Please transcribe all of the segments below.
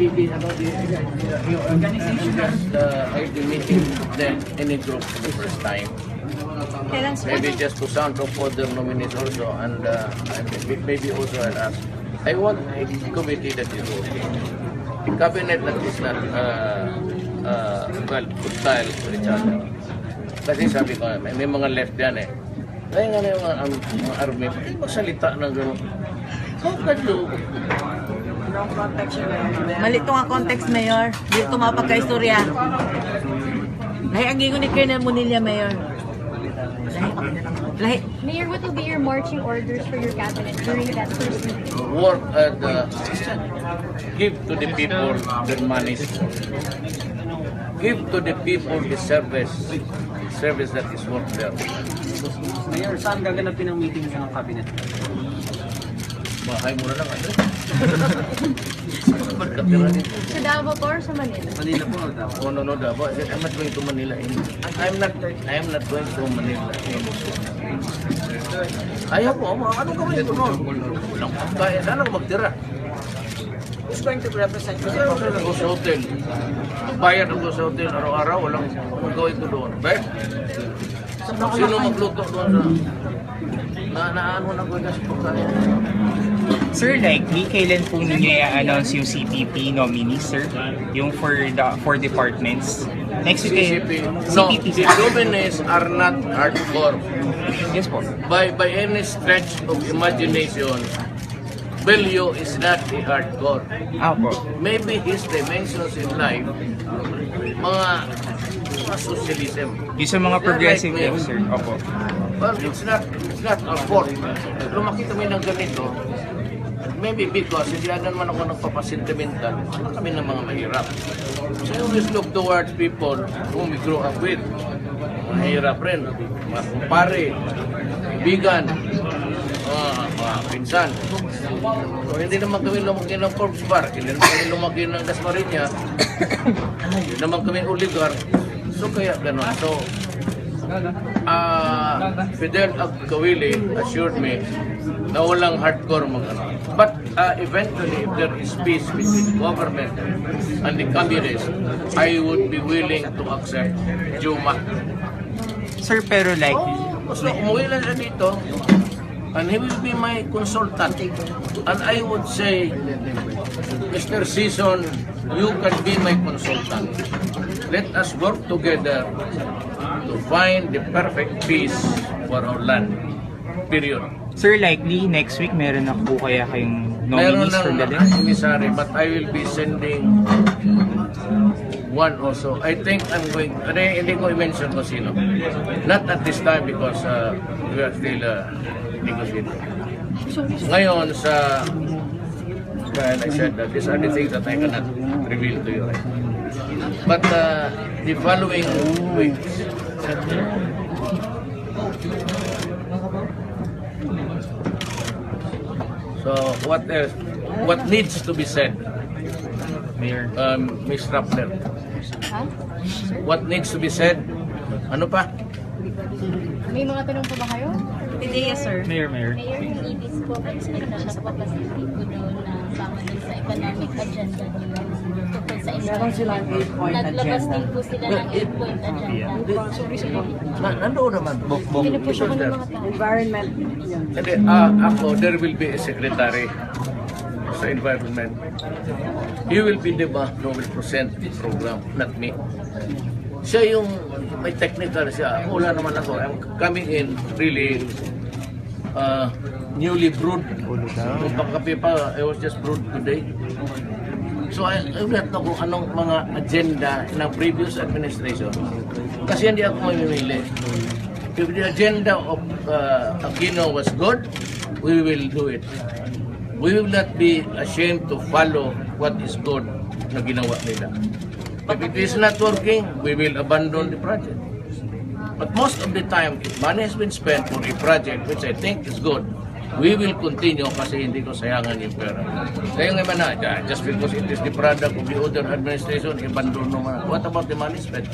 your organization I've been meeting them in a group for the first time. Maybe just to sound of other nominees also, and maybe also I'll ask. I want a committee that is working. A cabinet that is not well, hostile to each other. Kasi sabi ko, may mga left yan eh. Kaya nga na yung mga army, hindi magsalita ng gano'n. How can you? Mali ito nga context, Mayor. Dito mapagka-istorya. Lahi ang gingon ni Colonel Munilla, Mayor. Lahi. Mayor, what will be your marching orders for your cabinet during that first meeting? Work at give to the people their money. Give to the people the service that is worth there. Mayor, saan gaganapin ang meeting ng cabinet? Bahay muna lang ano? Pagkatira dito. Sa Davao po or sa Manila? Manila po, Davao. Oh, no, Davao. I'm not going to Manila. I'm not going to Manila. Ayaw po, anong gawin ito noon? Walang kaya, saan ako magtira? Who's going to represent you? Ayaw ko na sa hotel. Bayad ako sa hotel araw-araw, walang gawin ko doon. Ba? Sino magluto doon sa... Naano na ko yung pagkain? Sir, likely, kailan po ninyo i-announce yung CPP nominees, sir? Yung for departments? Next week, CCP. No, CPP. the nominees are not hardcore. Yes po. By any stretch of imagination, Bello is not a hardcore. Po. Maybe his dimensions in life, mga socialism. Yung sa mga progressive Like me. left, sir. Opo. Well, it's not our fault. Lumaki kami ng ganito, maybe because hindi naman ako nagpapasentimental, kami ng mga mahirap. So I always look towards people whom we grew up with. Mahirap rin, mga kumpare, kaibigan, mga pinsan. So, hindi naman kami lumaki ng Forbes Bar, hindi naman kami lumaki ng Dasmariñas, hindi naman kami oligarch. So kaya gano'n. So, Fidel Agkawili assured me na walang hardcore mga But eventually, if there is peace between government and the communists, I would be willing to accept Juma. Sir, pero likely, So, umuwi lang siya dito, and he will be my consultant. And I would say, Mr. Season, you can be my consultant. Let us work together to find the perfect peace for our land. Period. sir, likely, next week, meron na po kaya kayong Meron nominees for the ng commissary, but I will be sending one also. I think I'm going, hindi ko i-mention ko sino. Not at this time because we are still negotiating. Ngayon well, I said that these are the things that I cannot reveal to you right now. But the following weeks, so what else? What needs to be said, Mayor? Ms. Rappler? Ha? What needs to be said? Ano pa? May mga tanong po ba kayo? Ideya, sir. Mayor. Mayor, yung ibis po, sino na siya po kasi po doon na sama din sa economic agenda nila tungkol sa Meron silang 8-point Naglabas agenda. din po sila ng 8-point agenda. Nandoon naman. Pinupush ako ng mga tao. Environment. Yan. Hindi, ako, there will be a secretary sa environment. He will be the one who will present the program, not me. Siya yung may technical siya. Ako, wala naman ako. I'm coming in really newly brewed. Kung pagkape pa, I was just brewed today. So I don't know kung anong mga agenda ng previous administration. Kasi hindi ako mamimili. If the agenda of Aquino was good, we will do it. We will not be ashamed to follow what is good na ginawa nila. If it is not working, we will abandon the project. But most of the time, if money has been spent for a project which I think is good, we will continue kasi hindi ko sayangan yung pera. Kaya nga man na, just because it is the product of the other administration, abandon naman. What about the money spent?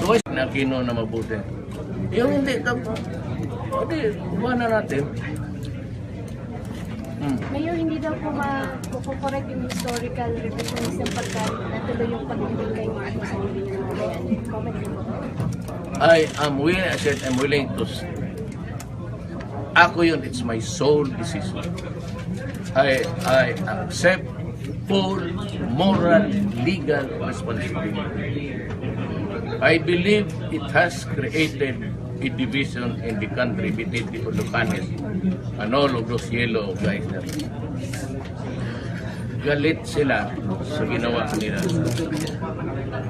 Twice na Aquino na mabuti. Yung hindi, buwan na natin. Mayor, hindi daw po makukorek yung historical revisionism pagka natuloy yung pagbibigay niyo sa sarili niyo. Kaya, comment niyo po. I said I'm willing to ako yun, it's my sole decision. I accept full moral, legal responsibility. I believe it has created a division in the country between the Ulucanes and all of those yellow guys there. Galit sila sa ginawa nila.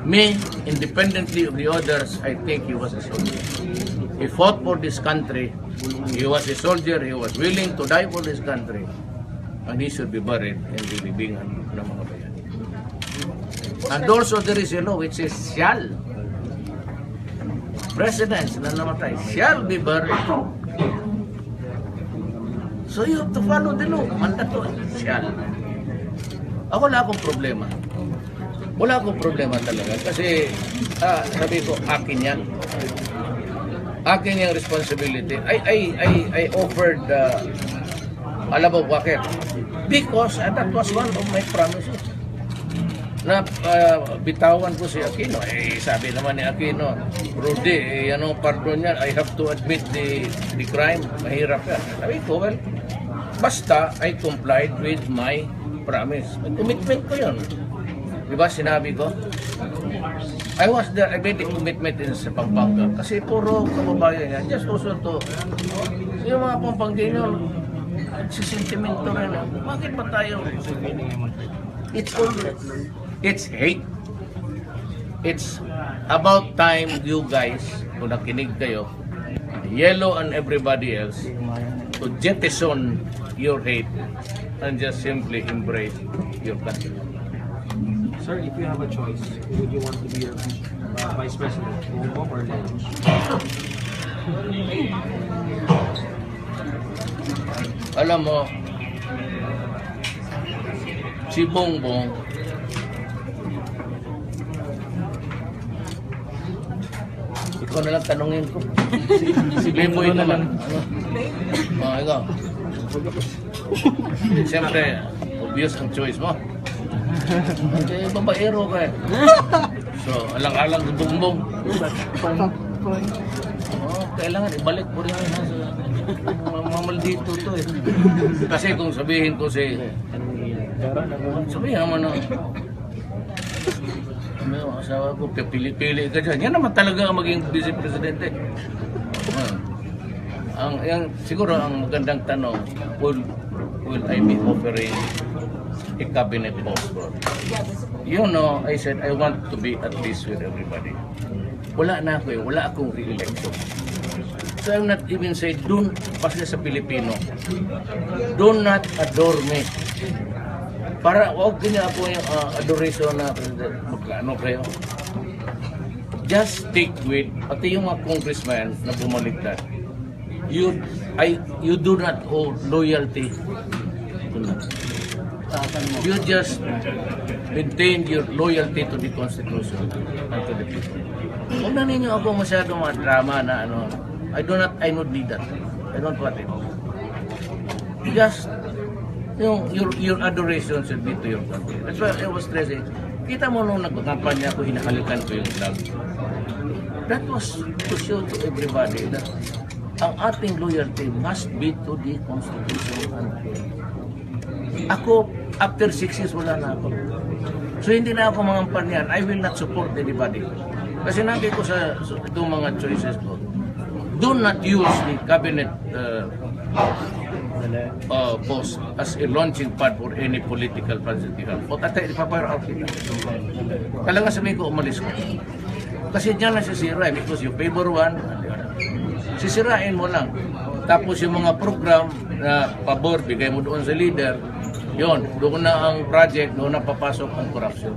Me, independently of the others, I think he was a soldier. He fought for this country. He was a soldier. He was willing to die for this country. And he should be buried in the libingan ng mga bayan. And also there is a law which says shall. Presidents na namatay shall be buried. So you have to follow the law. Mandatory. Shall. Ako wala akong problema. Wala akong problema talaga. Kasi sabi ko, akin yan. Akin yung responsibility. I offered, alam mo bakit? Because that was one of my promises. Na bitawan ko si Aquino. Sabi naman ni Aquino, Rudy, pardon niya, I have to admit the crime. Mahirap yan. Sabi ko, well, basta I complied with my promise. Commitment ko yun. Diba sinabi ko? I was there, I made a commitment in sa Pampanga. Kasi puro kababayan yan. Just also to, yung mga Pampanggenyo, nagsisentimento rin. Bakit ba tayo? It's hate. It's about time you guys, kung nakinig kayo, Yellow and everybody else, to jettison your hate and just simply embrace your country. Sir, if you have a choice, would you want to be your Vice President, Bongbong or Lenin? Alam mo, si Bongbong, ikaw na lang tanungin ko. Si Limboy na lang. Ikaw. Siyempre, obvious ang choice mo. Kasi babaero ka eh. So, alang-alang si Bongbong. Kailangan ibalik ko rin sa mamaldito to eh. Kasi kung sabihin ko sabihin naman ang asawa ko, pili-pili ka dyan. Yan naman talaga ang maging vice-presidente. Siguro ang magandang tanong, will I be offering a cabinet post for? You know, I said I want to be at peace with everybody. Wala na ako eh, wala akong re-election. So I'm not even say, kasi sa Pilipino, do not adore me. Para huwag ganyan ako yung adoration na magkano kayo. Just stick with, pati yung mga congressman na bumaliktad, you do not owe loyalty to them. You just maintain your loyalty to the Constitution and to the people. Huwag na ninyo ako masyadong mga drama na I don't need that. I don't want it. Just your adoration should be to your country. That's why I was stressing. Kita mo nung nagkampanya ko, hinahalikan ko yung flag. That was to show to everybody that ang ating loyalty must be to the Constitution. Ako, after 6 years, wala na ako. So hindi na ako mangampan yan. I will not support anybody. Kasi nabi ko sa itong mga choices ko, do not use the cabinet post as a launching pad for any political position. O tatay, ipapire out kita. Talaga sabihin ko, umalis ko. Kasi dyan na sisira because you favor one, sisirain mo lang. Tapos yung mga program na pabor, bigay mo doon sa leader, yon, doon na ang project, doon na papasok ang corruption.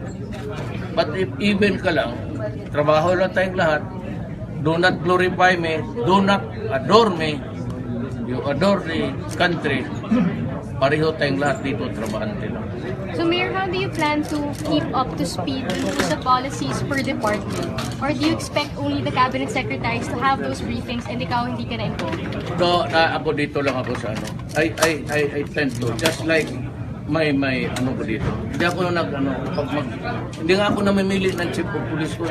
But if even ka lang, trabaho lang tayong lahat, do not glorify me, do not adore me, you adore the country, pareho tayong lahat dito, trabahante lang. So Mayor, how do you plan to keep up to speed sa policies per department? Or do you expect only the cabinet secretaries to have those briefings and ikaw hindi ka na-involved? No, ako dito lang ako sa ano. I tend to, just like may ano ko dito. Hindi ako hindi nga ako namimili ng chief of police ko.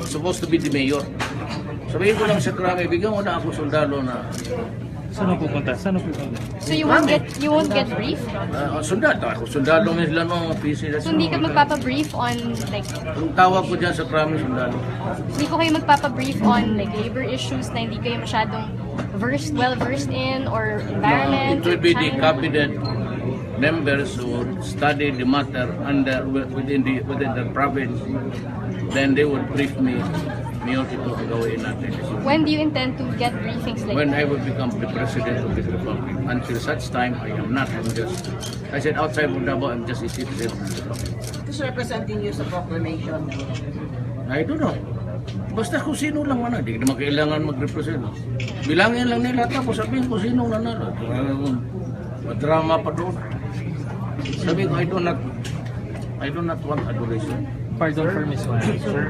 Supposed to be the mayor. Sabihin ko lang sa krami, bigyan mo na ako sundalo na Saan pupunta? So you won't get brief? sundalo nila no, PC. So hindi ka magpapabrief on like Ang tawag ko dyan sa krami, sundalo. hindi ko kayo magpapabrief on like labor issues na hindi kayo masyadong well versed in or environment? It will be the China? cabinet members who would study the matter within the province. Then they would brief me. Ito ang gawin natin. When do you intend to get briefings like When that? I will become the president of this republic. Until such time, I am not. I said outside of Davao, I'm just a citizen of this republic. Who's representing you sa proclamation? I don't know. Basta kung sino lang man, hindi naman kailangan mag-represent. Bilangin lang nila tapos sabihin ko sino nanalo. Drama pa doon. Sabi ko, I do not want adoration. Pardon for Miss Juan. Sir,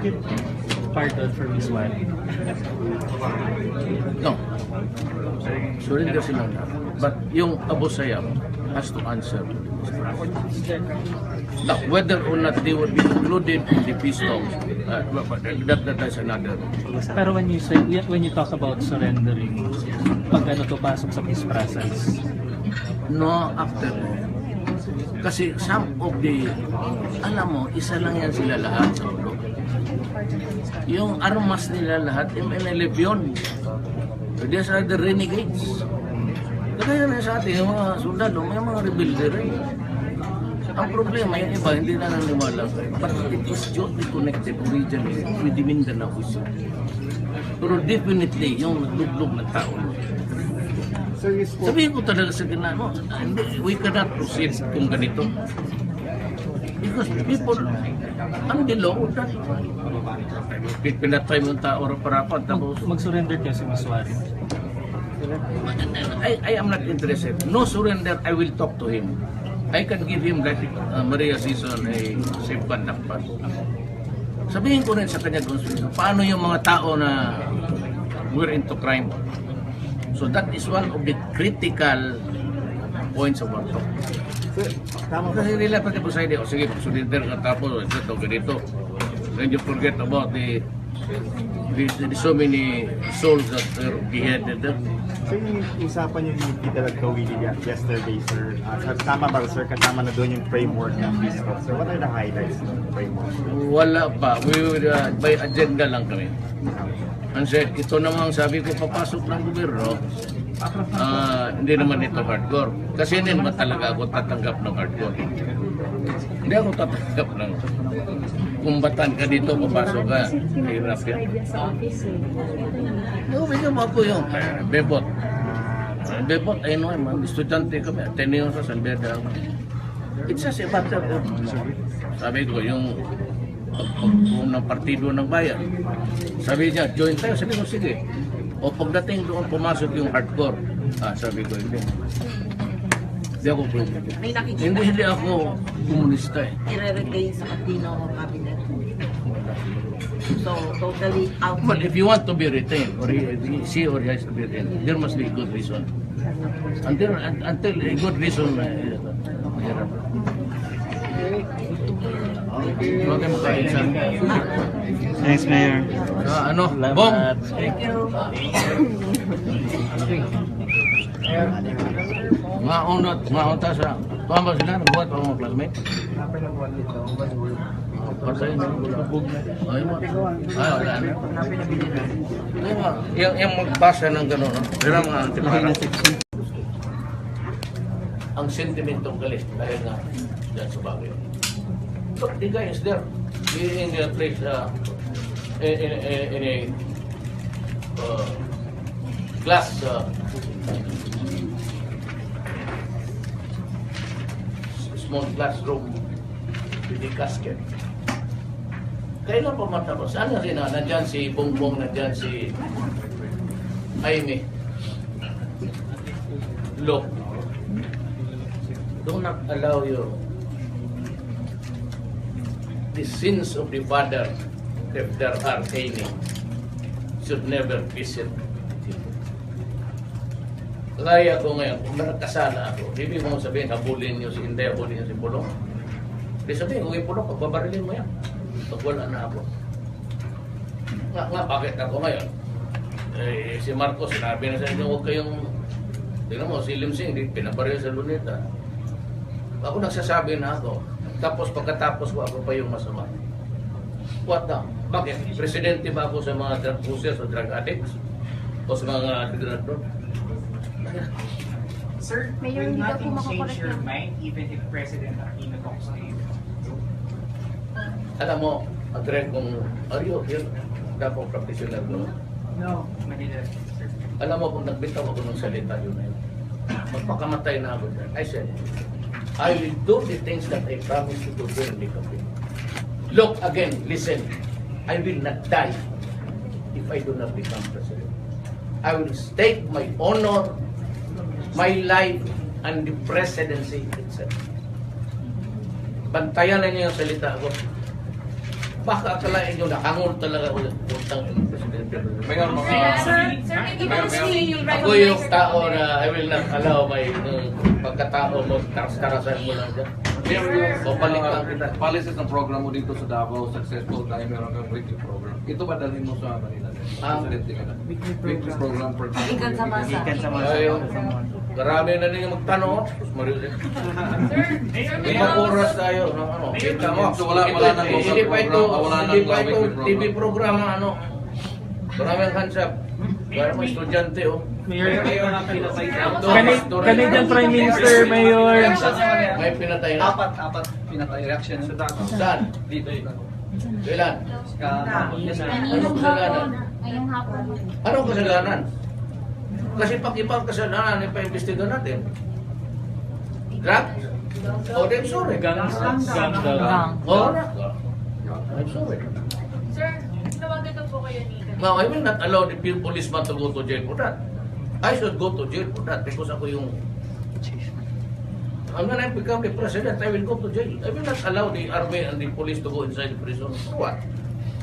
pardon for Miss Juan. No. Surrender sila na. But yung Abu Sayyaf has to answer. Now, whether or not they would be included in the peace talks, that's another. Pero when you talk about surrendering, pag ano to pasok sa peace process, No, after. Kasi some of the, alam mo, isa lang yan sila lahat sa ulo. Yung armas nila lahat, MNLF yun. These are the renegades. Kaya na sa atin, yung mga sundalo, may mga rebelde rin. Ang problema, yung iba, hindi na naniwala. But it is totally connected originally with the Mindanao issue. Pero definitely, yung nagluglog na tao. Sabihin ko talaga sa ginano, we cannot proceed kung ganito. Because people, ang dilaw, pinatay mo yung tao rapat tapos mag-surrender kayo si Miss Juan. I am not interested. No surrender, I will talk to him. I can give him like Maria Season a safe conduct pass. Sabihin ko rin sa kanya kung paano yung mga tao na we're into crime. So that is one of the critical points of our talk. Kasi nila pati po sa idea, sige, surrender ka tapos ito, ganito. Then you forget about the so many souls that were beheaded. So yung usapan yung Peter at Kawili yesterday, sir, tama ba sir, kasama na doon yung framework ng peace talk. So what are the highlights ng framework? Wala pa. We would, by agenda lang kami. And said, ito namang sabi ko, papasok ng gobyerno, hindi naman ito hardcore. Kasi hindi naman talaga ako tatanggap ng hardcore. Hindi ako tatanggap ng kumbatan ka dito, papasok ka. Hirap yan. No, bigyan mo ako yung bebot. Bebot, ay no, estudyante kami. Ateneo sa San Beda. It's just a matter of, sabi ko, yung ng partido ng bayan. Sabi niya, join tayo. Sabi ko, sige. O pagdating doon, pumasok yung hardcore. Sabi ko, hindi. Hindi ako pwede. May nakikita Hindi ako komunista eh. i-retain sa Katino cabinet. So, totally out. But if you want to be retained, or she or he has to be retained, there must be a good reason. Until a good reason, mahirap. Huwag kayo makainsan. Thanks, Mayor. Ano? Bong! Maunta sa... Tuhan ba sila? Nagbuhat pa mga classmate? Patay na. Ay, wala na. Yung magbasa ng gano'n, no? Pero mga antipara. Ang sentimentong galit dahil nga dyan sa bagay. But the guy is there, in the place, in a glass small glass room with a casket. Kailan pa matapos? Saan na rin na? Nandyan si Bongbong, nandyan si Jaime, Lo. do not allow the sins of the father, if there are any, should never visit him. Kaya ko ngayon, kung nakasala ako, hindi mo sabihin, habulin niyo si Inday, habulin niyo si Pulong. Hindi sabihin, kung ipulong, pagbabarilin mo yan. Pag wala na ako. Nga, bakit ako ngayon? Si Marcos, sinabi na sa inyo, huwag kayong, tingnan mo, si Limsing, pinabaril sa Luneta. Ako nagsasabi na ako. Tapos pagkatapos ko, ako pa yung masama. What the? Bakit? Presidente ba ako sa mga drug users o drug addicts? O sa mga degenerador? Sir, Mayor, will hindi daw nothing po change makakorek your yun. mind even if President Aquino talks to you? Alam mo, Adren, kung are you here? Dapat practitioner ko. No. Manila, sir. Alam mo, kung nagbitaw ako ng salita yun na yun, magpakamatay na ako dyan. I said, I will do the things that I promised to do during the campaign. Look again, listen. I will not die if I do not become president. I will stake my honor, my life, and the presidency itself. Bantayan na niyo yung salita ko. Baka akalain nyo na hangol talaga ulit utang ng presidente. Ako yung tao na I will not allow my pagkatao mo, taras-tarasan mo lang dyan. Babalik lang kita. Policies ng program mo dito sa Davao, successful tayo, meron kang weekly program. Ito ba dalhin mo sa Manila? Presidente ka na. Weekly program per Ikan sa masa. Ayun. Marami na ninyo magtanong. Tapos marili. Limang oras tayo. Ano, kita mo. So wala nang Hindi pa ito, wala nang hindi pa ito weekly TV program na ano. Maraming hansap. Kaya mo estudyante oh. Mayor, Canadian Prime Minister, Mayor. May pinatay na. Apat pinatay reaction sa data. Saan? Dito. Kailan? Kaninang hapon. Ngayong hapon. Anong kasalanan? Kasi pag ibang kasalanan, ipa-investiga natin. Drug? O I'm sorry. Gang daw. O I'm sorry. Sir, nawagan na po kayo ni Now, I will not allow the policeman to go to jail for that. I should go to jail for that because ako yung... I'm gonna become the president, I will go to jail. I will not allow the army and the police to go inside the prison. For what?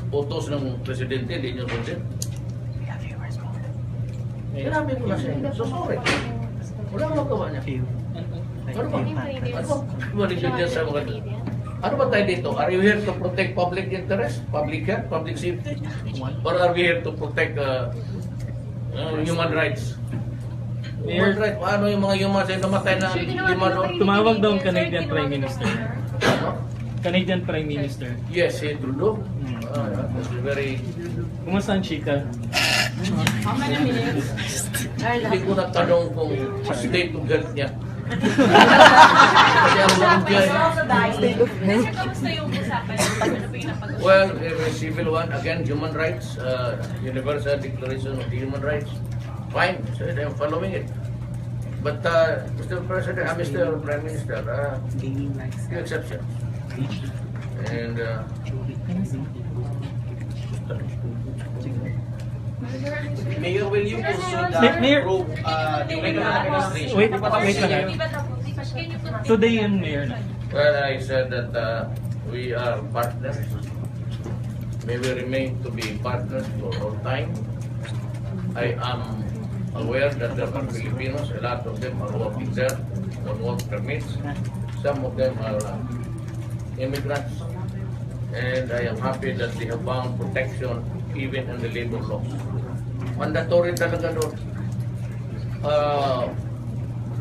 Utos ng presidente, hindi nyo sundin. Sinabi ko na siya. So sorry. Wala akong magawa niya. Ano ba? Ano ba dyan sa mga... Ano ba tayo dito? Are you here to protect public interest, public health, public safety? Or are we here to protect human rights? Human rights? Paano yung mga human rights namatay na human rights? Tumawag daw ang Canadian Prime Minister. Canadian Prime Minister. Yes, si Trudeau. That's very... Kumusta ang chika? Hindi ko natanong kung state of health niya. Kasi ang mga well, a civil one, again, human rights, Universal Declaration of the Human Rights. Fine, so I'm following it. But Mr. President, Mr. Prime Minister, few exceptions. And Mayor, will you also Mayor, approve during the administration? wait lang. Today yung Mayor na. well, I said that we are partners. May we remain to be partners for all time. I am aware that there are Filipinos, a lot of them are working there on work permits. Some of them are immigrants. And I am happy that they have found protection even in the labor laws. Mandatory talaga doon.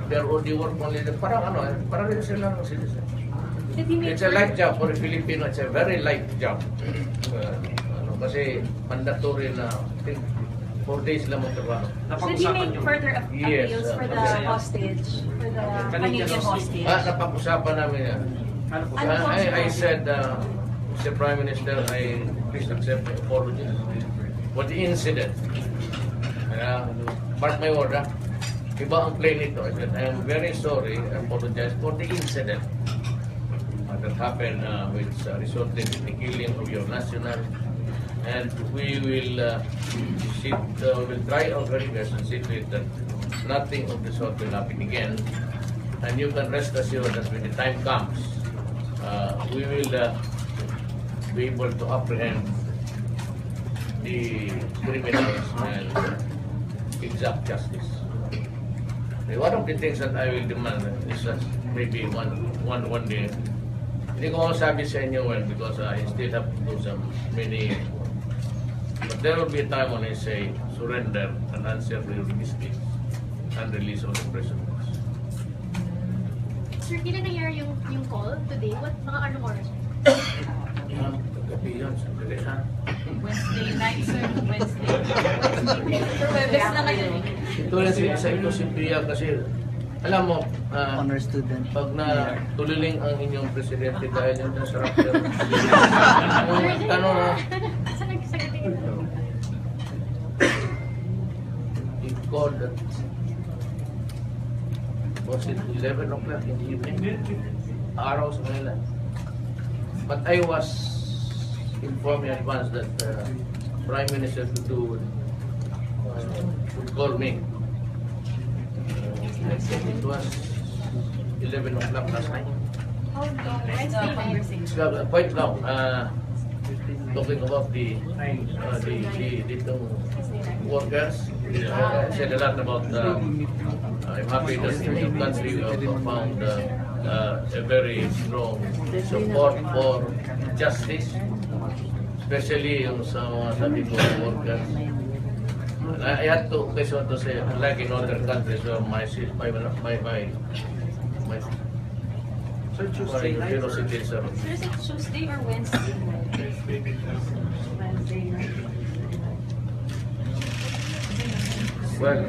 They're only work only, parang rin silang citizen. It's a light job for a Filipino, it's a very light job. Kasi mandatory na, I think, 4 days lang mo trabaho. Did he make further Yes, appeals for the hostage? For the Canadian hostage? Napag-usapan namin yan. I said, Mr. Prime Minister, I please accept my apology for the incident. Mark my word, iba ang play nito. I said, I am very sorry, I apologize for the incident that happened which resulted in the killing of your national. And we will will try our very best and see to it that nothing of the sort will happen again. And you can rest assured that when the time comes, we will be able to apprehend the criminals and exact justice. One of the things that I will demand is that maybe one day, hindi ko masabi sa inyo well because I still have to do some many, but there will be a time when I say surrender and answer your mistakes and release all the prisoners. Sir, kailan nangyari yung call today? What mga anong oras? Gabi yun, sandali ha. Wednesday night, sir. Wednesday. Webes na ngayon. Ito rin sa ito si Pia kasi alam mo, Honor student. pag na tuliling ang inyong presidente dahil yun sa rapper. Ang tanong na, Saan nagsasagitin? he called at, was it 11 o'clock in the evening? Araw sa Manila. But I was informed in advance that Prime Minister Dudu would call me. I think it was 11 o'clock last night. How long? Wednesday night. Quite long. Talking about the workers. Said a lot about. I'm happy that the country found a very strong support for justice, especially yung sa mga sabi ko workers. I had to question to say, like in other countries where my So Tuesday night? fellow citizens Sir, is it Tuesday or Wednesday? Wednesday night. Well,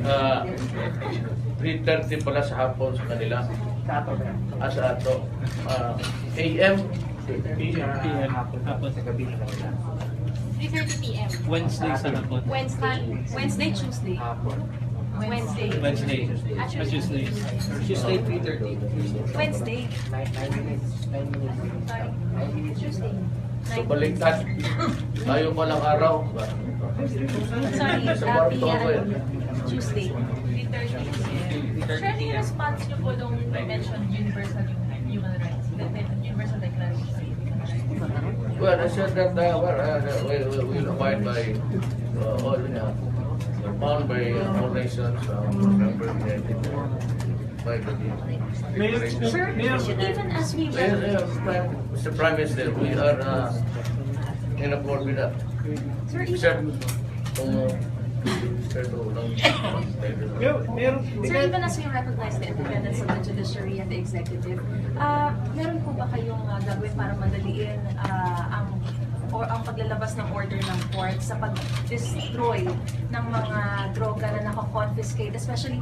3:30 pala sa hapon sa kanila. Sa ato. AM. PM. Hapon sa gabi. 3:30 p.m. Wednesday sa hapon. Wednesday, Tuesday. Wednesday. Wednesday. Tuesday. Tuesday 3:30. Wednesday. Tuesday. So baliktad. Tayo palang araw. Sorry, Sa kwarto ko eh. Tuesday. 3:30. Sir, ano yung response niyo po nung mention universal human rights? Universal Declaration. Well, I said that we'll abide by all bound by all nations, members by the Sir, even as we Mr. Prime Minister, we are in accord with that. Sir, Except kung Sir, even as we recognize the independence of the judiciary and the executive, meron po ba kayong gagawin para madaliin ang paglalabas ng order ng court sa pag-destroy ng mga droga na nakakonfiscate? Especially,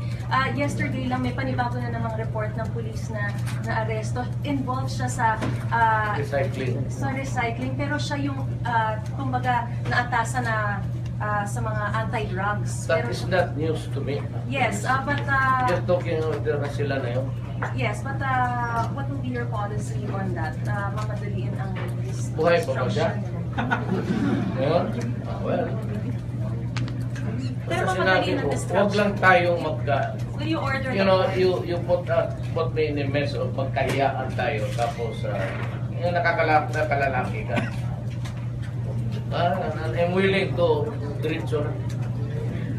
yesterday lang may panibago na namang report ng police na aresto. Involved siya sa recycling, pero siya yung, kumbaga, naatasa na sa mga anti-drugs. That is not news to me. Yes, but Just talking order na sila na yun. yes, but what will be your policy on that? Mamadaliin ang Buhay pa ba siya? Ngayon? Well, Pero kasi mamadaliin ang huwag destruction. lang tayong Will you order you know, you put me in a mess of magkahiyaan tayo tapos yung nakalalaki ka. And I'm willing to diretso na.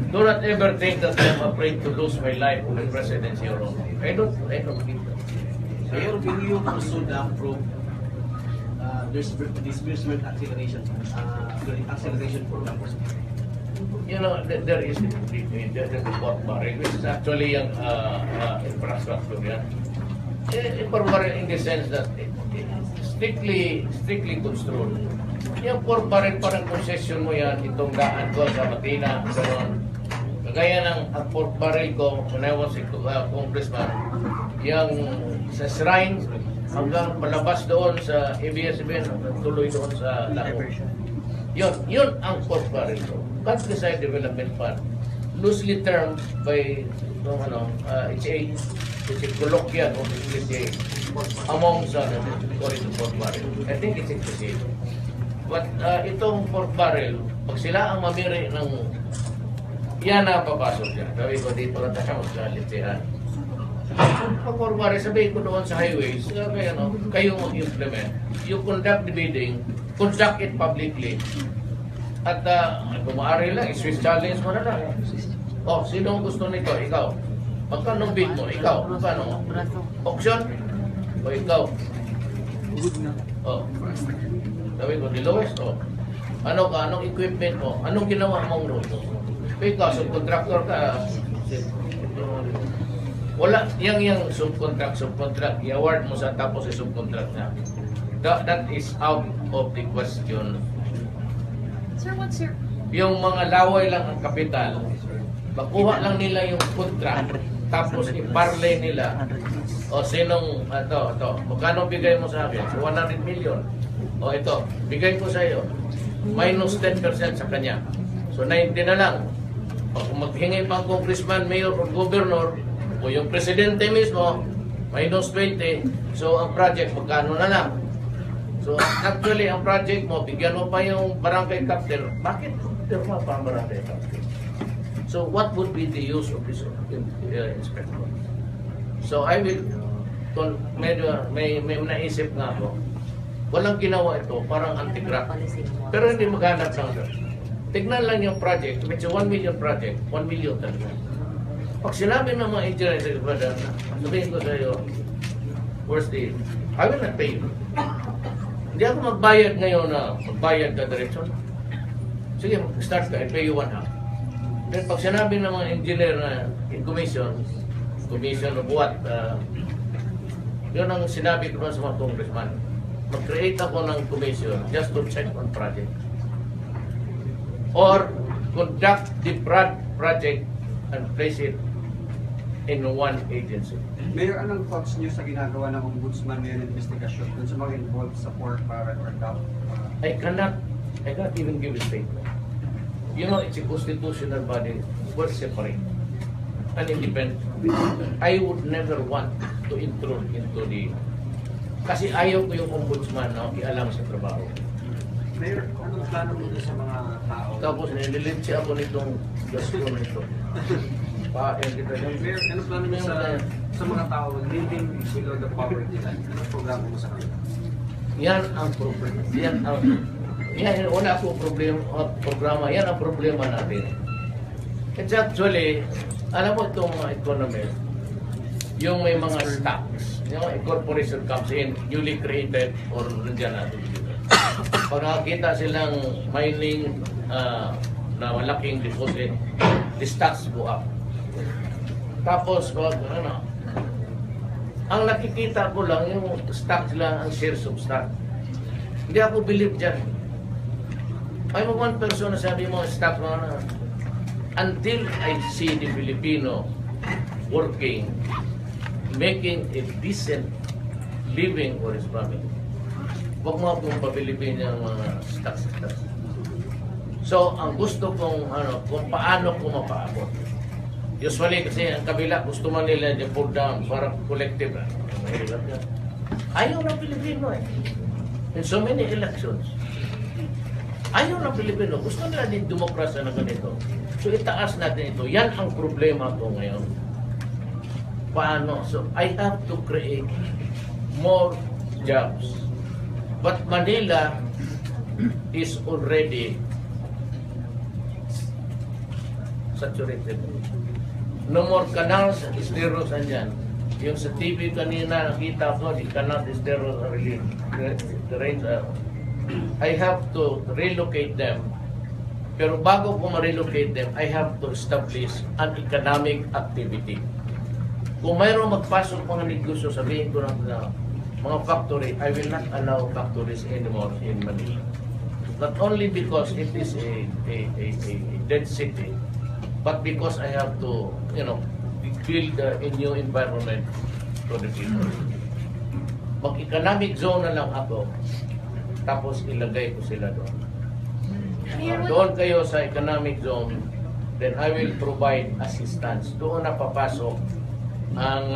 Do not ever think that I'm afraid to lose my life in the presidency or I don't think that. Mayor, will you also approve disbursement acceleration program? You know, there is the pork barrel, which is actually yung infrastructure yan. Pork barrel in the sense that strictly construed. Yung pork barrel parang concession mo yan, itong daan ko sa Matina, gano'n. Kagaya ng pork barrel ko, when I was a congressman, yung sa shrine, hanggang palabas doon sa ABS-CBN, tuloy doon sa Lago. Yun ang pork barrel ko. Countryside Development Fund, loosely termed by it's a colloquial of English among sa calling the pork barrel. I think it's inclusive. But itong pork barrel, pag sila ang mamiri ng yan na papasok yan. Sabi ko dito lang tayo magkalitihan. Pag forward, sabihin ko doon sa highways, kayo mag-implement. You conduct the bidding, conduct it publicly. At kung maaari lang, i-Swiss challenge mo na lang. Sino ang gusto nito? Ikaw. Magkano bid mo? Ikaw. Magkano? Auction? O ikaw? Sabi ko, the lowest? Ano ka? Anong equipment mo? Anong ginawa mong road? Ikaw, subcontractor ka. Wala, yung subcontract, i-award mo sa tapos i-subcontract na. That is out of the question. Sir, what's your... Yung mga laway lang ang kapital, makuha lang nila yung contract, tapos i-parlay nila. Sinong, magkano bigay mo sa akin? So 100 million. Ito, bigay ko sa iyo. Minus 10% sa kanya. So 90 na lang. Kung maghingi pang congressman, mayor, o governor, o yung presidente mismo, minus 20. So ang project, magkano na lang? So actually, ang project mo, bigyan mo pa yung barangay captain. Bakit pirma pa ang barangay captain? So what would be the use of this inspector? So I will, may naisip nga ako, walang ginawa ito, parang anti-graft. Pero hindi maghanap lang. Tignan lang yung project, which is 1 million project, 1 million talaga. Pag sinabi ng mga engineer sa brother, sabihin ko sa iyo, where's the, I will not pay you. Hindi ako magbayad ngayon na magbayad ka direksyon. Sige, start ka, I pay you 1/2. Then pag sinabi ng mga engineer na in commission of what, yun ang sinabi ko sa mga congressman. Mag-create ako ng commission just to check on project. Or conduct the project and place it in one agency. Mayor, anong thoughts niyo sa ginagawa ng ombudsman ngayon investigasyon dun sa mga involved sa pork barrel or DAP? I cannot even give a statement. You know, it's a constitutional body. We're separate and independent. I would never want to intrude into the... Kasi ayaw ko yung ombudsman na ialam sa trabaho. Mayor, anong plano mo sa mga tao? Tapos nililitsi ako nitong gasto nito. Mayor, anong plano mo sa mga tao living below the poverty line? Anong programa mo sa kanila? Yan ang problema. Yan, wala akong programa. Yan ang problema natin. It's actually, alam mo itong mga economist, yung may mga stocks, yung mga corporation comes in, newly created, or nandiyan natin dito. Pag nakakita silang mining na malaking deposit, the stocks go up. Tapos, ang nakikita ko lang, yung stocks lang, ang shares of stock. Hindi ako believe dyan. I'm one person na sabi mo, stock na until I see the Filipino working, making a decent living for his family. Huwag mo akong pabilipin yung mga stocks. So, ang gusto kong, kung paano ko mapaabot. Usually, kasi ang kabila, gusto man nila yung pull down, parang collective. Mahirap yan. Ayaw ng Pilipino in so many elections. Ayaw ng Pilipino. Gusto nila din demokrasya na ganito. So, itaas natin ito. Yan ang problema ko ngayon. Paano? So, I have to create more jobs. But Manila is already saturated. No more canals, esteros andyan. Yung sa TV kanina nakita ko, the canals, esteros are really, the rains are. I have to relocate them. Pero bago ko ma-relocate them, I have to establish an economic activity. Kung mayroong magpasok mga negosyo, sabihin ko ng mga factory, I will not allow factories anymore in Manila. Not only because it is a dead city, but because I have to, build a new environment for the people. Mag-economic zone na lang ako, tapos ilagay ko sila doon. Doon kayo sa economic zone, then I will provide assistance. Doon na papasok ang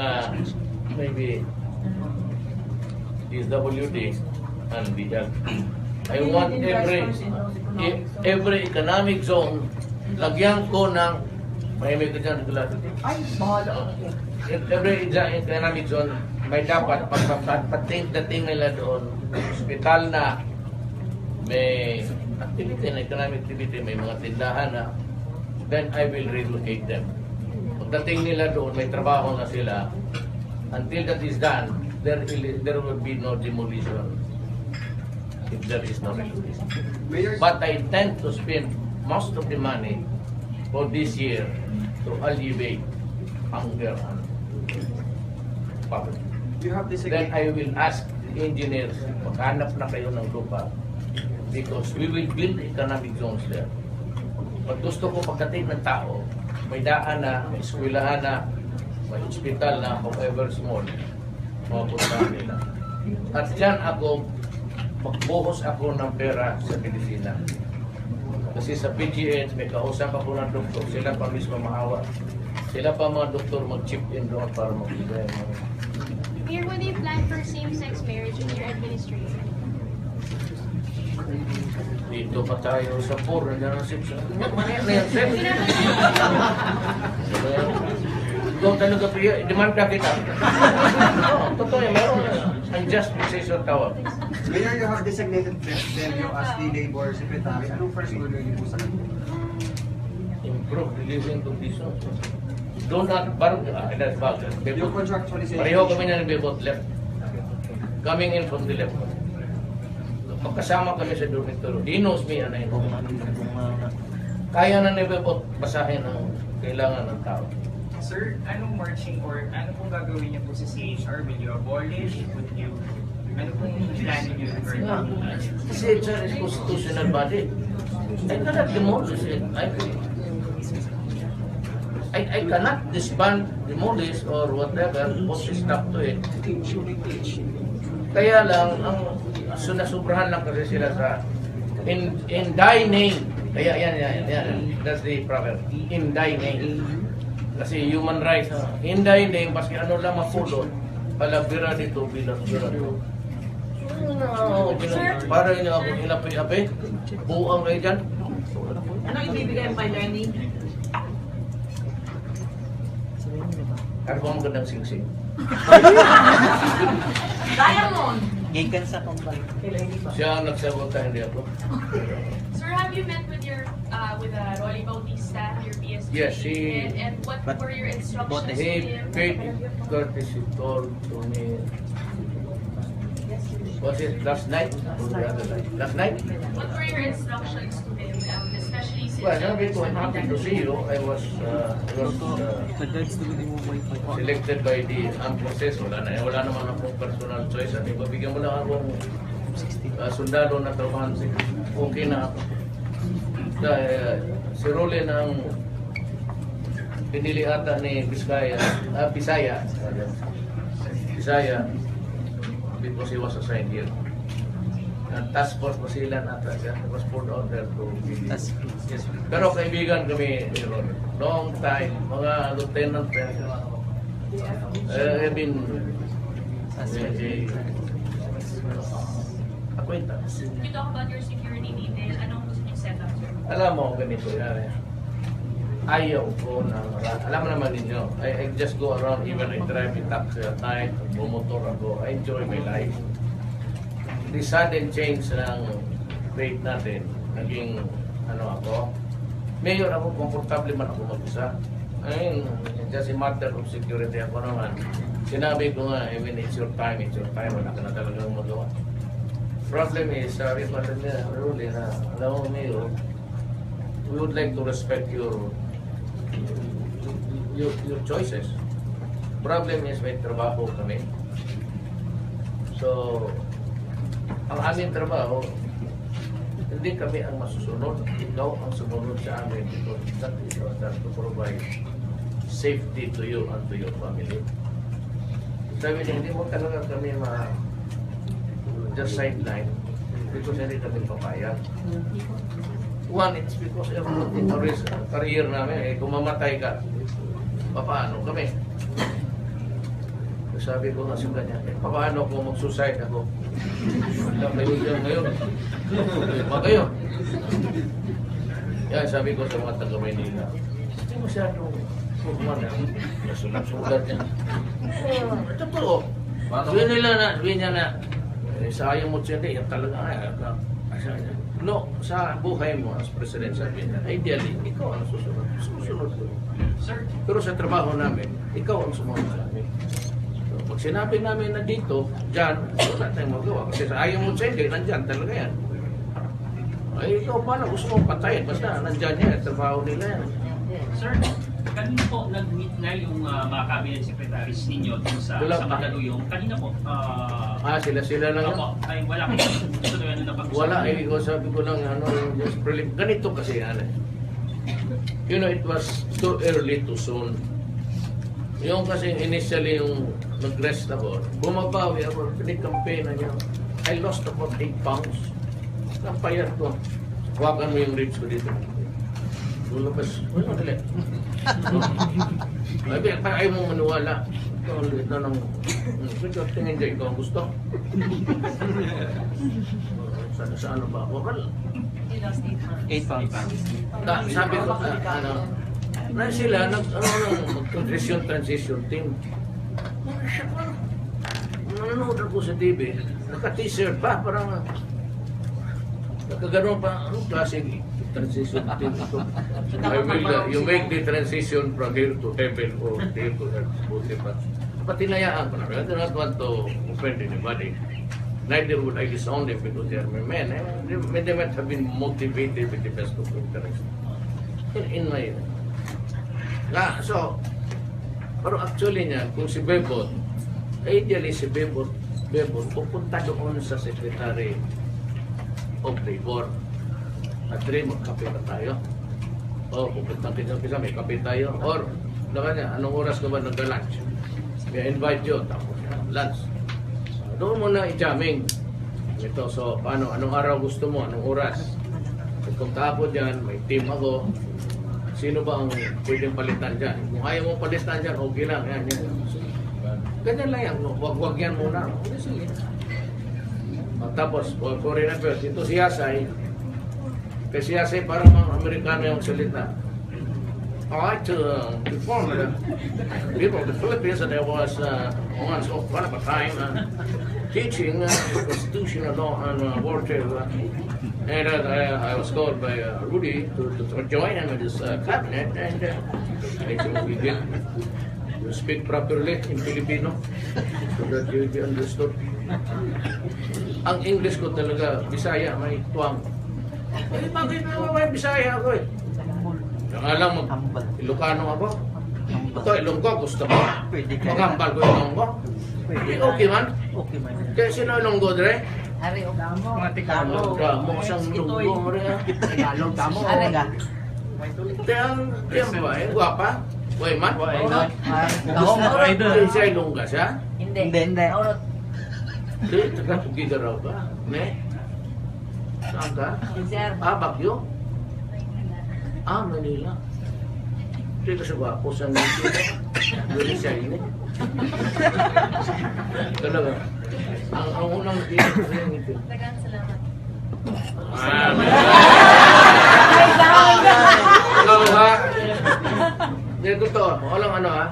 maybe DSWD and the health. I want every economic zone, lagyan ko ng Mahimik ka dyan, regular. Ay, bahala ako. Every economic zone, may dapat pagdating nila doon, hospital na, may activity na economic activity, may mga tindahan na, then I will relocate them. Pagdating nila doon, may trabaho na sila. Until that is done, there will be no demolition if there is no relocation. But I intend to spend most of the money for this year to alleviate hunger and poverty. You have Then I will ask the engineers, maghanap na kayo ng lupa because we will build economic zones there. Pag gusto ko pagdating ng tao, may daan na, may eskwelahan na, may hospital na, however small, mapuntahan nila. At dyan ako, magbuhos ako ng pera sa medisina. Kasi sa PGH, may kausap ako ng doktor, sila pa mismo maawa. Sila pa mga doktor mag-chip in doon para magbigay. Mayor, when do you plan for same-sex marriage in your administration? Dito pa tayo sa poor, nandiyan ang sex. Maya na yan, sex. Ikaw talaga priya, demand ka kita. Totoo yan, meron na. Unjust decision tawag. Mayor, you have designated Delio as the labor secretary. Anong first order niyo po sa kanya? Improve the living conditions. Do not, parang, that's bad. Yung contractualization. Pareho kami na nag-bebot left. Coming in from the left. Magkasama kami sa dormitory. He knows me, ano yun. Kaya na nabebot basahin ang kailangan ng tao. Sir, anong marching or ano pong gagawin niyo po sa CHR? Will you abolish? Would you, ano pong planning niyo? Kasi it's a constitutional body. I cannot demolish it. I cannot disband, demolish, or whatever, put a stop to it. Kaya lang, ang sunasubrahan lang kasi sila sa in thy name. Kaya yan. That's the proverb. In thy name. Kasi human rights. In thy name, paski ano lang mapulot, palabira dito, bilabira dito. Para nyo ako ilapi-api, buang kayo dyan. Ano ibibigay mo kay Lenny? Ano ba ang magandang singsing? Diamond! Gigan sa kumpal. Siya ang nagsagot, hindi ako. Sir, have you met with your with Rolly Bautista, your PSG? Yes, and what were your instructions to He him? paid courtesy call to me. Was it last night or the other night? Last night? What were your instructions to him, especially since... Well, sabi ko, I'm happy to see you. I was selected by the armed forces. Wala naman akong personal choice. Sabi ko, bigyan mo lang akong sundalo na trabahan. Okay na ako. Si Rolly ang pinili ata ni Bisaya, because he was assigned here. Task force pa sila nata siya. It was put out there to be. Yes. Pero kaibigan kami ni Rolly. Long time, mga lieutenant pa. I've been acquaintance. You talk about your security detail. Anong gusto niyo set up, sir? Alam mo, ganito yan. Ayaw ko na, alam mo naman ninyo, I just go around, even I drive a taxi at night, bumotor ako, I enjoy my life. The sudden change ng rate natin, naging, ako, mayor ako, komportable man ako mag-isa. I mean, just a matter of security ako naman. Sinabi ko nga, I mean, it's your time, wala ka na talagang magawa. Problem is, sabi ko niya, Rolly, na, alam mo, mayor, we would like to respect your choices. Problem is may trabaho kami. So, ang aming trabaho, hindi kami ang masusunod. Ikaw ang sumunod sa amin because that is our task to provide safety to you and to your family. Sabi niya, hindi mo talaga kami just sideline because hindi kami papayag. One, it's because everything career namin, kung mamatay ka, paano kami? Sabi ko nga sa kanya, paano kung mag-suicide ako? Alam kayo dyan ngayon. Kayo. Yan, sabi ko sa mga taga-Maynila, Hindi masyadong formal yan. Nasulat-sulat yan. Totoo. Sabihin niya na, sa ayaw mo siya, yan talaga, no, sa buhay mo as president, sabi niya, ideally, ikaw ang susunod. Susunod ko. Pero sa trabaho namin, ikaw ang sumunod sa amin. So, pag sinabi namin na dito, dyan, wala tayong magawa. Kasi sa ayaw mo siya, nandyan talaga yan. Ay, ikaw pala, gusto mong patayin. Basta, nandyan yan, trabaho nila yan. Sir, kanina po nag-meet na yung mga cabinet secretaries ninyo dun sa Mandaluyong. Kanina po, Sila lang yan. opo, ay wala ko gusto na yan napag-usapan. Wala, ikaw sabi ko lang, just prelim. Ganito kasi yan. You know, it was too early to soon. Yung kasi initially yung nag-rest ako, bumabawi ako, pinikampaign na niya. I lost about 8 pounds. Napayat ko. Huwakan mo yung ribs ko dito. Lumabas. Wala, dali. Ayaw mo maniwala. Ito, ang liit na ng... Tingin dyan, ikaw ang gusto. Sa ano ba? Wakal. You lost 8 pounds. 8 pounds. Sabi ko, na sila, mag-transition team. Nanonood ako sa TV, naka-t-shirt pa, parang nakaganon pa, anong klaseng transition team ito? You make the transition from here to heaven or here to earth. Buti pa. Patinayaan ko na. I do not want to offend anybody. Neither would I disown them because they are my men. They might have been motivated with the best of interest. In my... pero actually niya, kung si Bebot, ideally si Bebot, pupunta doon sa Secretary of Labor. At rin, magkape na tayo. O, pupunta kita, may kape tayo. Or, anong oras ka ba nag-lunch? May invite yun, tapos lunch. Doon mo na i-jamming. Ito, so, anong araw gusto mo? Anong oras? Kung tapos dyan, may team ako. Sino ba ang pwedeng palitan dyan? Kung ayaw mong palitan dyan, okay lang. Yan. Ganyan lang yan. Wag yan muna. Okay, sige. Tapos, for remember, ito si Yasay. Kasi Yasay parang mga Amerikano yung salita. I like to inform the people of the Philippines that I was once upon a time teaching constitutional law and warfare. And I was called by Rudy to join him in his cabinet, and I think we did. You speak properly in Filipino so that you will be understood. Ang English ko talaga, Bisaya, may tuwang. Bakit may Bisaya ako eh? Yung alam mo, Ilocano ako. Ito, Ilonggo, gusto mo. Magambal ko Ilonggo. Okay man. Okay man. Kaya sino Ilonggo dire? Ari, Ogamo. Ogamo, isang Ilonggo rin. Tagalog kamo. Tiyan ba eh? Guwapa? Uy man? Siya Ilongga siya? Hindi. Hindi, taga-Tugiga raw ba? Ne? Saan ka? Bagyo? Manila. Hindi kasi gwapo sa ngiti. Doon siya ini. Talaga. Ang unang ngiti ko sa ngiti. Tagang salamat. Ikaw ha? Hindi, totoo. Walang ano ha?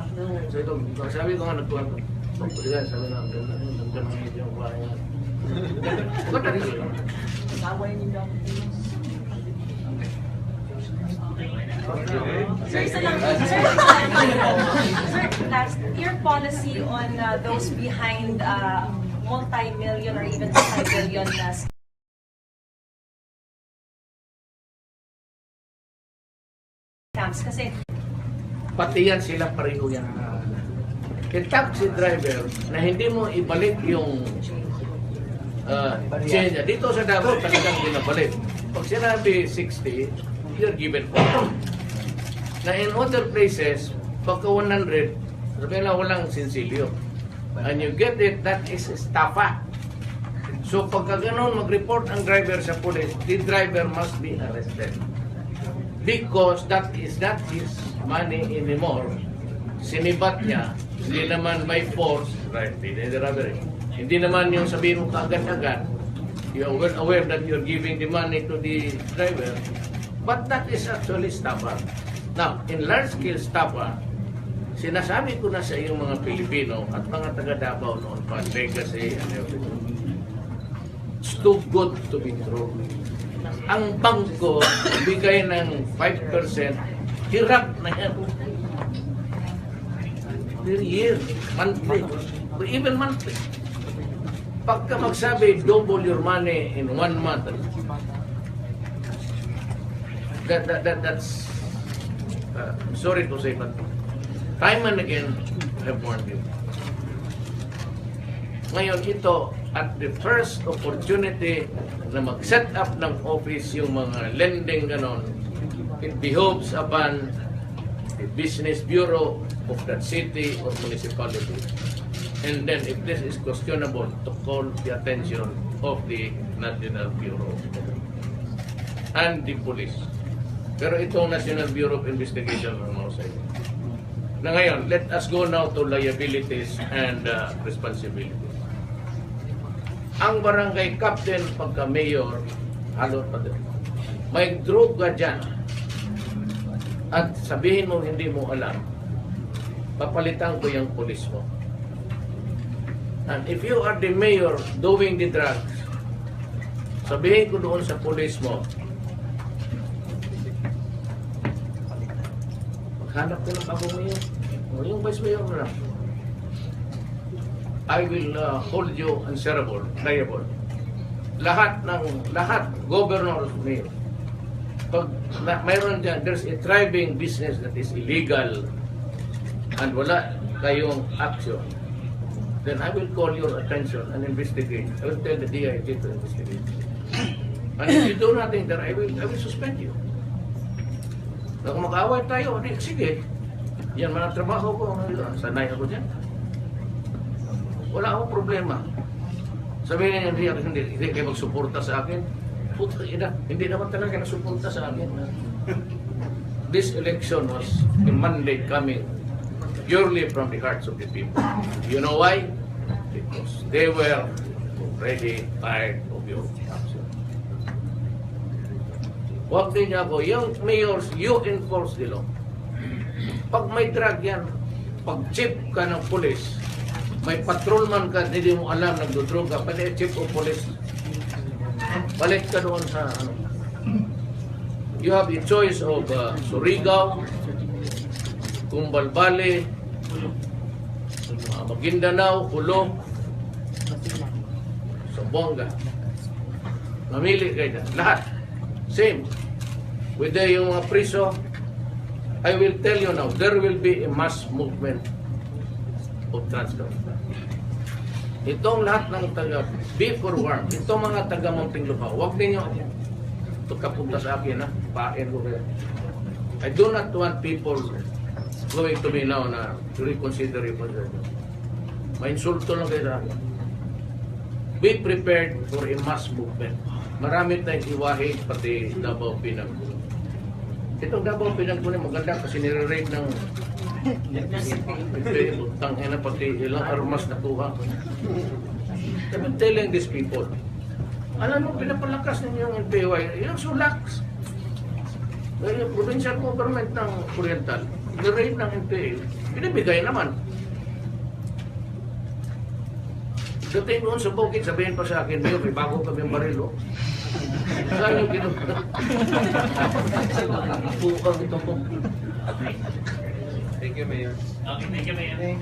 Sabi ko nga nagtuwan ko. Pagpaligan, sabi na, ang ganda ng ngiti yung kuha niya. Ba't na rin yun? Sir, last, your policy on those behind multi-million or even multi-billion scams kasi pati yan sila pareho yan. Yung taxi driver na hindi mo ibalik yung change. Dito sa Davao talagang binabalik. Pag sinabi 60, you're given 40. Na in other places, pagka 100, sabi lang walang sinsilyo. And you get it, that is estafa. So pagka ganun mag-report ang driver sa police, the driver must be arrested. Because that is not his money anymore. Sinibat niya, hindi naman by force, right? Hindi naman yung sabihin mo kaagad-agad. You are well aware that you're giving the money to the driver. But that is actually estafa. Now, in large-scale stuff, sinasabi ko na sa iyong mga Pilipino at mga taga Davao noon pa, legacy and everything. It's too good to be true. Ang bangko, bigay ng 5%, hirap na yan. Per year, monthly, or even monthly. Pagka magsabi, double your money in 1 month, that's, sorry to say, but time and again, I have warned you. Ngayon ito, at the first opportunity na mag-set up ng office yung mga lending ganon, it behoves upon the business bureau of that city or municipality. And then if this is questionable, to call the attention of the National Bureau and the police. Pero itong National Bureau of Investigation ang mga sa inyo. Na ngayon, let us go now to liabilities and responsibilities. Ang barangay captain pagka mayor, halot pa din. May droga dyan. At sabihin mo hindi mo alam, papalitan ko yung pulis mo. And if you are the mayor doing the drugs, sabihin ko doon sa pulis mo, maghanap ko ng bagong mayor. O yung vice mayor na lang. I will hold you answerable, liable. Lahat, governor, mayor. Pag mayroon dyan, there's a thriving business that is illegal and wala kayong action, then I will call your attention and investigate. I will tell the DIG to investigate. And if you do nothing, then I will suspend you. Na kung mag-away tayo, sige. Yan man ang trabaho ko. Sanay ako dyan. Wala akong problema. Sabihin niya, hindi kayo magsuporta sa akin. Puta, hindi naman talaga nagsuporta sa akin. This election was a mandate coming purely from the hearts of the people. You know why? Because they were already tired of your action. Huwag din niya ako, yung mayors, you enforce the law. Pag may drug yan, pag chief ka ng police, may patrolman ka, hindi mo alam, nagdodrog ka, pwede chief o police, balik ka doon sa ano. You have a choice of Surigao, Kumbalbale, Maguindanao, Kulong, Zamboanga. Mamili kayo dyan. Lahat. Same. With yung mga priso, I will tell you now, there will be a mass movement of transfer. Itong lahat ng taga, be forewarned, itong mga taga Muntinlupa, huwag ninyo ito kapunta sa akin, pain ko kayo. I do not want people going to me now na to reconsider your position. Ma-insulto lang kayo sa akin. Be prepared for a mass movement. Marami tayong iwahe, pati Davao Pinang. Itong Davao Pinang ko maganda kasi nire-rate ng utang na pati ilang armas na kuha. I've been telling these people, alam mo, pinapalakas ninyo yung NPY, yung sulaks. Yung provincial government ng Oriental, nire-rate ng NPA, pinibigay naman. Dating doon sa bukid, sabihin pa sa akin, Mayor, may bago kami yung barilo. Saan yung kinuha? Bukang ito po. Thank you, Mayor. Okay, thank you, Mayor. Hindi.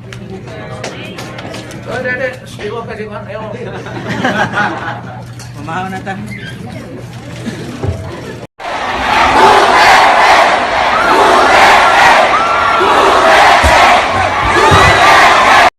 Iwan kasi, ayaw. Mamahaw na ta.